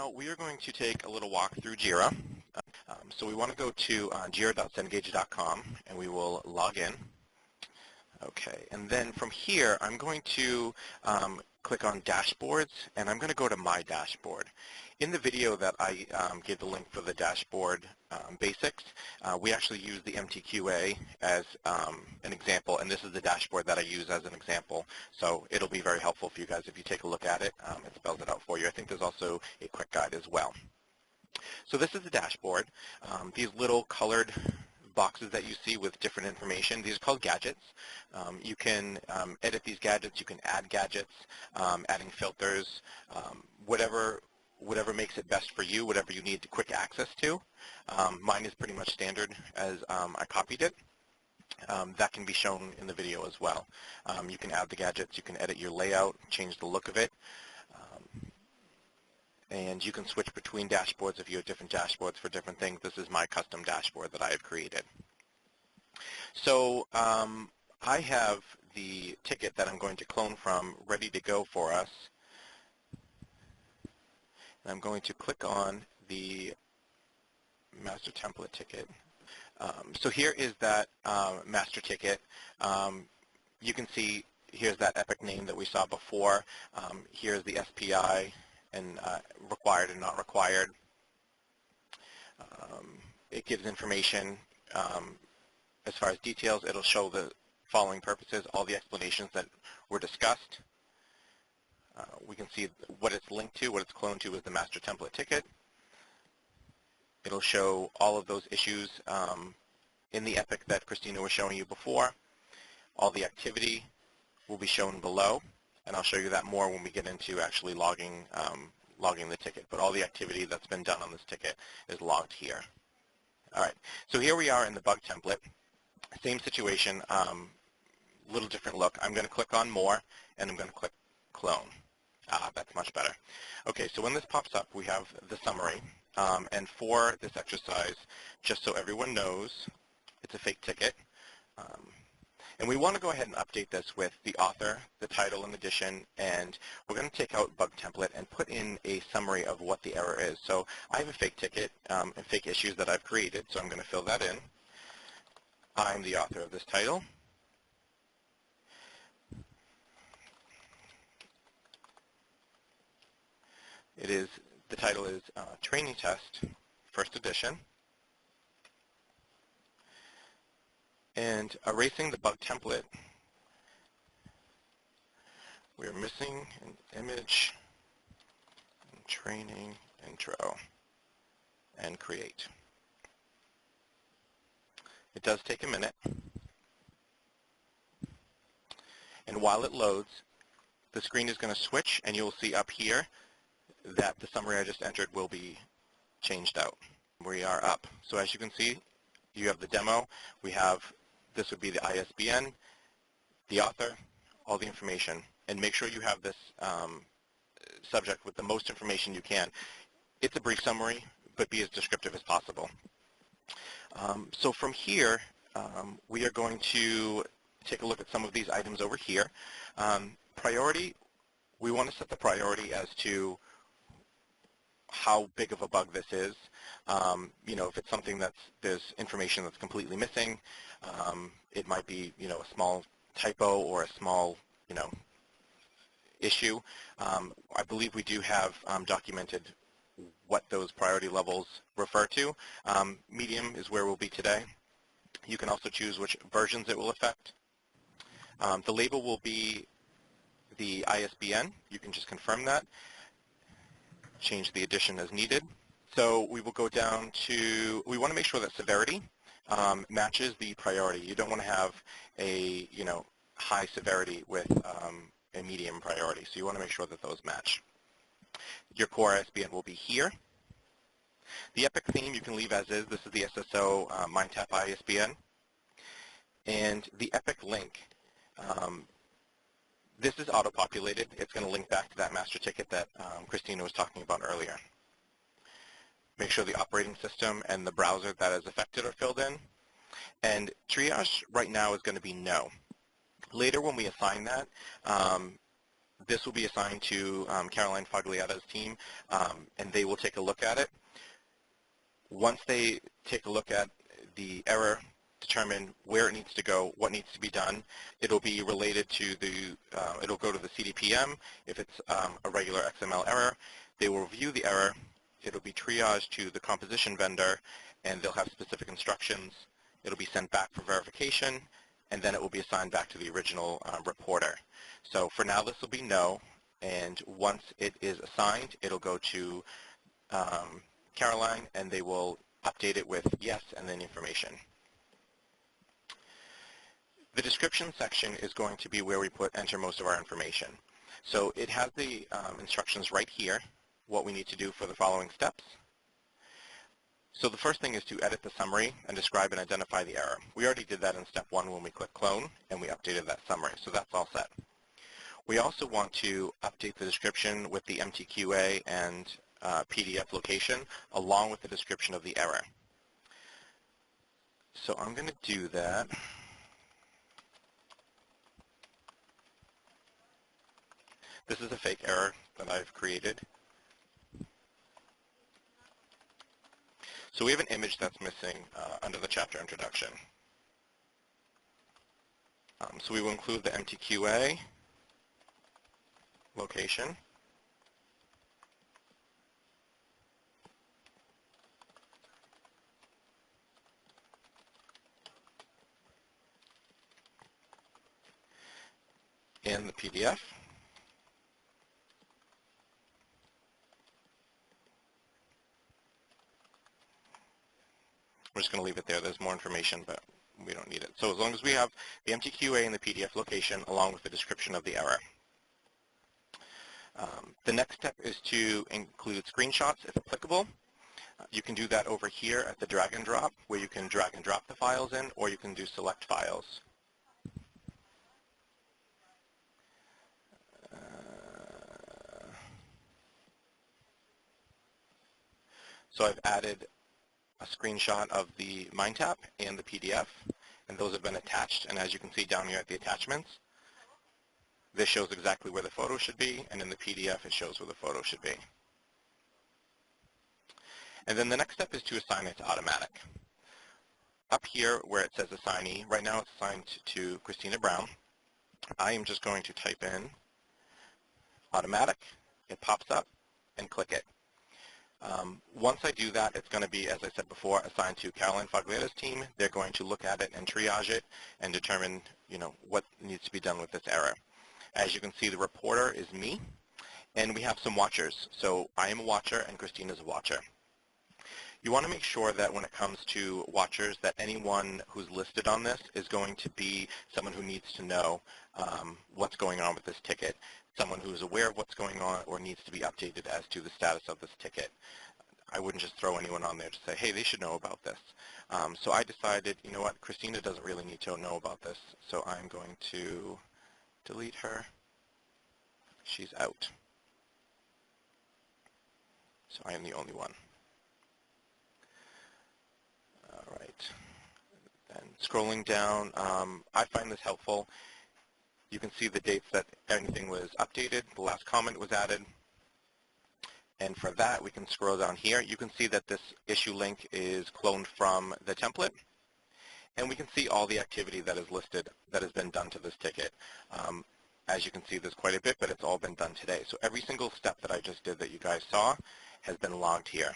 now we are going to take a little walk through JIRA. So we want to go to jira.cengage.com and we will log in. Okay, and then from here I'm going to click on dashboards and I'm going to go to my dashboard. In the video that I gave the link for the dashboard basics, we actually use the MTQA as an example, and this is the dashboard that I use as an example. So it'll be very helpful for you guys if you take a look at it. It spells it out for you. I think there's also a quick guide as well. So this is the dashboard. These little colored boxes that you see with different information, these are called gadgets. You can edit these gadgets, you can add gadgets, adding filters, whatever makes it best for you, whatever you need quick access to. Mine is pretty much standard as I copied it. That can be shown in the video as well. You can add the gadgets, you can edit your layout, change the look of it, and you can switch between dashboards if you have different dashboards for different things. This is my custom dashboard that I have created. So I have the ticket that I'm going to clone from ready to go for us. And I'm going to click on the master template ticket. So here is that master ticket. You can see here's that epic name that we saw before. Here's the SPI and required and not required. It gives information as far as details. It'll show the following purposes, all the explanations that were discussed. We can see what it's linked to, what it's cloned to is the master template ticket. It'll show all of those issues in the epic that Christina was showing you before. All the activity will be shown below, and I'll show you that more when we get into actually logging the ticket. But all the activity that's been done on this ticket is logged here. All right, so here we are in the bug template. Same situation, little different look. I'm going to click on More, and I'm going to click Clone. That's much better. Okay, so when this pops up, we have the summary. And for this exercise, just so everyone knows, it's a fake ticket. And we want to go ahead and update this with the author, the title and edition, and we're going to take out bug template and put in a summary of what the error is. So I have a fake ticket and fake issues that I've created, so I'm going to fill that in. I'm the author of this title. The title is Training Test, First Edition. And erasing the bug template, we're missing an image, and training, intro, and create. It does take a minute. And while it loads, the screen is going to switch, and you'll see up here that the summary I just entered will be changed out. We are up. So as you can see, you have the demo. This would be the ISBN, the author, all the information. And make sure you have this subject with the most information you can. It's a brief summary, but be as descriptive as possible. So from here, we are going to take a look at some of these items over here. Priority, we want to set the priority as to how big of a bug this is. If it's something there's information that's completely missing, it might be, a small typo or a small, issue. I believe we do have documented what those priority levels refer to. Medium is where we'll be today. You can also choose which versions it will affect. The label will be the ISBN. You can just confirm that. Change the edition as needed. So we will go down to, we want to make sure that severity matches the priority. You don't want to have a high severity with a medium priority. So you want to make sure that those match. Your core ISBN will be here. The epic theme you can leave as is. This is the SSO MindTap ISBN. And the epic link. This is auto-populated. It's going to link back to that master ticket that Christina was talking about earlier. Make sure the operating system and the browser that is affected are filled in. And triage right now is going to be no. Later when we assign that, this will be assigned to Caroline Fogliatta's team, and they will take a look at it. Once they take a look at the error, determine where it needs to go, what needs to be done, it'll be related to the, it'll go to the CDPM. If it's a regular XML error, they will review the error. It'll be triaged to the composition vendor, and they'll have specific instructions. It'll be sent back for verification, and then it will be assigned back to the original reporter. So for now, this will be no, and once it is assigned, it'll go to Caroline, and they will update it with yes and then information. The description section is going to be where we enter most of our information. So it has the instructions right here, what we need to do for the following steps. So the first thing is to edit the summary and describe and identify the error. We already did that in step 1 when we clicked clone, and we updated that summary, so that's all set. We also want to update the description with the MTQA and PDF location, along with the description of the error. So I'm going to do that. This is a fake error that I've created. So we have an image that's missing under the chapter introduction. So we will include the MTQA location. And the PDF. We're just going to leave it there. There's more information, but we don't need it. So as long as we have the MTQA and the PDF location along with the description of the error. The next step is to include screenshots if applicable. You can do that over here at the drag and drop, where you can drag and drop the files in, or you can do select files. So I've added a screenshot of the MindTap and the PDF, and those have been attached. And as you can see down here at the attachments, this shows exactly where the photo should be, and in the PDF it shows where the photo should be. And then the next step is to assign it to automatic. Up here where it says assignee, right now it's assigned to Christina Brown. I am just going to type in automatic. It pops up, and click it. Once I do that, it's going to be, as I said before, assigned to Caroline Fogliatta's team. They're going to look at it and triage it and determine, what needs to be done with this error. As you can see, the reporter is me, and we have some watchers. So I am a watcher, and Christina's a watcher. You want to make sure that when it comes to watchers, that anyone who's listed on this is going to be someone who needs to know what's going on with this ticket, someone who is aware of what's going on or needs to be updated as to the status of this ticket. I wouldn't just throw anyone on there to say, hey, they should know about this. So I decided, you know what, Christina doesn't really need to know about this, so I'm going to delete her. She's out. So I am the only one. All right. Then scrolling down, I find this helpful. You can see the dates that anything was updated, the last comment was added. And for that, we can scroll down here. You can see that this issue link is cloned from the template. And we can see all the activity that is listed that has been done to this ticket. As you can see, there's quite a bit, but it's all been done today. So every single step that I just did that you guys saw has been logged here.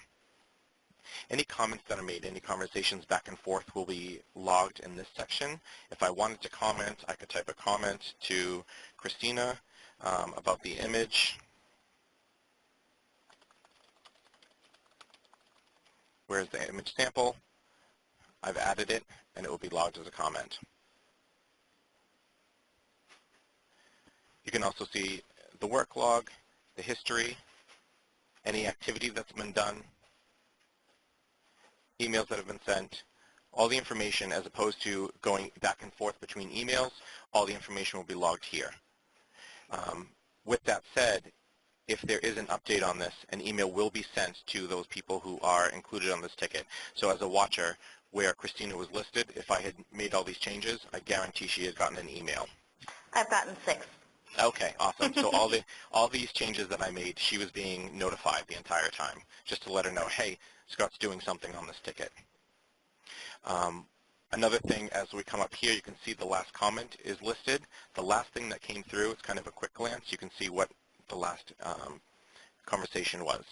Any comments that are made, any conversations back and forth will be logged in this section. If I wanted to comment, I could type a comment to Christina about the image. Where's the image sample? I've added it, and it will be logged as a comment. You can also see the work log, the history, any activity that's been done, emails that have been sent, all the information as opposed to going back and forth between emails, all the information will be logged here. With that said, if there is an update on this, an email will be sent to those people who are included on this ticket. So as a watcher, where Christina was listed, if I had made all these changes, I guarantee she had gotten an email. I've gotten 6. Okay, awesome. So all these changes that I made, she was being notified the entire time, just to let her know, hey, Scott's doing something on this ticket. Another thing, as we come up here, you can see the last comment is listed. The last thing that came through, it's kind of a quick glance. You can see what the last conversation was.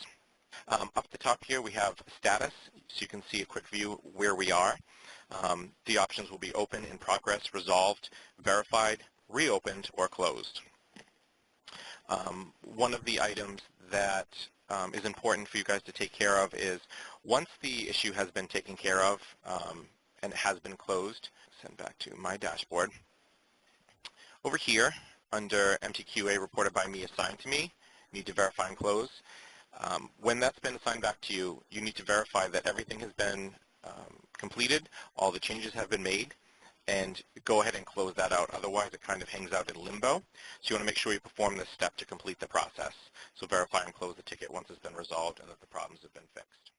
Up at the top here, we have status, so you can see a quick view where we are. The options will be open, in progress, resolved, verified, reopened, or closed. One of the items that is important for you guys to take care of is once the issue has been taken care of and it has been closed, send back to my dashboard. Over here, under MTQA reported by me, assigned to me, need to verify and close. When that's been assigned back to you, you need to verify that everything has been completed, all the changes have been made, and go ahead and close that out. Otherwise, it kind of hangs out in limbo. So you want to make sure you perform this step to complete the process. So verify and close the ticket once it's been resolved and that the problems have been fixed.